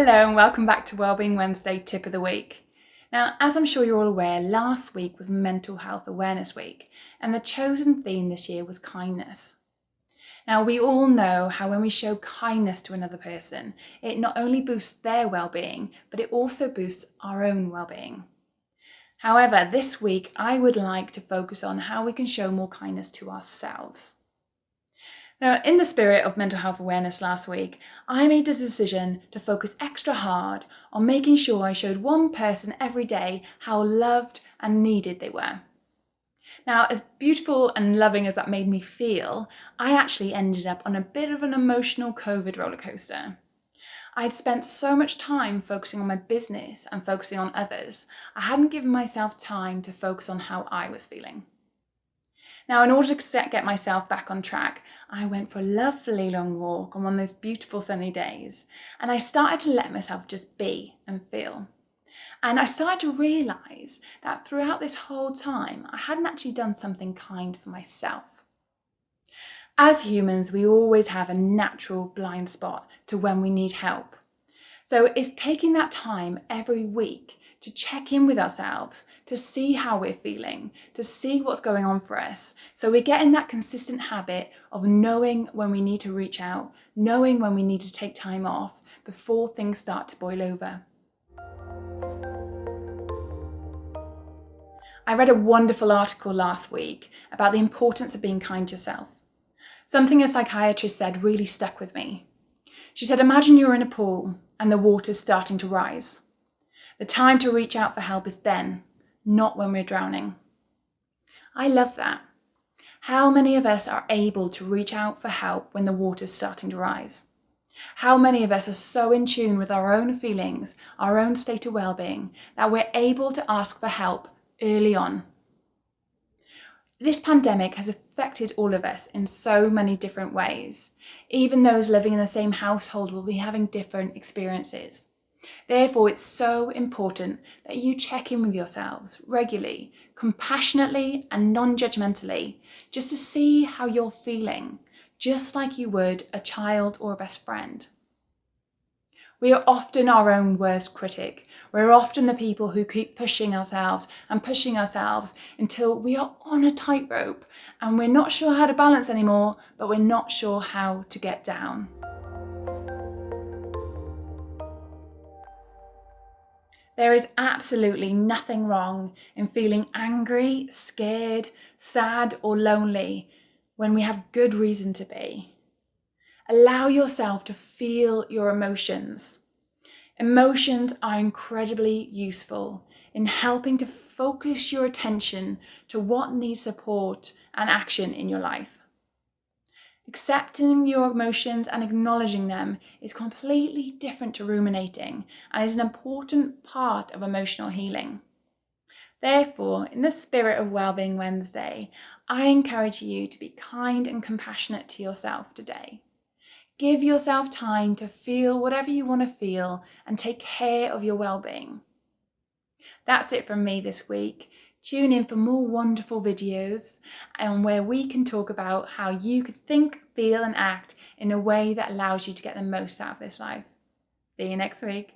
Hello and welcome back to Wellbeing Wednesday Tip of the Week. Now, as I'm sure you're all aware, last week was Mental Health Awareness Week, and the chosen theme this year was kindness. Now, we all know how when we show kindness to another person, it not only boosts their well-being, but it also boosts our own well-being. However, this week I would like to focus on how we can show more kindness to ourselves. Now, in the spirit of mental health awareness last week, I made a decision to focus extra hard on making sure I showed one person every day how loved and needed they were. Now, as beautiful and loving as that made me feel, I actually ended up on a bit of an emotional COVID roller coaster. I'd spent so much time focusing on my business and focusing on others, I hadn't given myself time to focus on how I was feeling. Now, in order to get myself back on track, I went for a lovely long walk on one of those beautiful sunny days, and I started to let myself just be and feel. And I started to realise that throughout this whole time, I hadn't actually done something kind for myself. As humans, we always have a natural blind spot to when we need help. So it's taking that time every week to check in with ourselves, to see how we're feeling, to see what's going on for us. So we're getting that consistent habit of knowing when we need to reach out, knowing when we need to take time off before things start to boil over. I read a wonderful article last week about the importance of being kind to yourself. Something a psychiatrist said really stuck with me. She said, imagine you're in a pool and the water's starting to rise. The time to reach out for help is then, not when we're drowning. I love that. How many of us are able to reach out for help when the water's starting to rise? How many of us are so in tune with our own feelings, our own state of well-being, that we're able to ask for help early on? This pandemic has affected all of us in so many different ways. Even those living in the same household will be having different experiences. Therefore, it's so important that you check in with yourselves regularly, compassionately and non-judgmentally, just to see how you're feeling, just like you would a child or a best friend. We are often our own worst critic. We're often the people who keep pushing ourselves until we are on a tightrope and we're not sure how to balance anymore, but we're not sure how to get down. There is absolutely nothing wrong in feeling angry, scared, sad, or lonely when we have good reason to be. Allow yourself to feel your emotions. Emotions are incredibly useful in helping to focus your attention to what needs support and action in your life. Accepting your emotions and acknowledging them is completely different to ruminating and is an important part of emotional healing. Therefore, in the spirit of Wellbeing Wednesday, I encourage you to be kind and compassionate to yourself today. Give yourself time to feel whatever you want to feel and take care of your well-being. That's it from me this week. Tune in for more wonderful videos and where we can talk about how you can think, feel and act in a way that allows you to get the most out of this life. See you next week.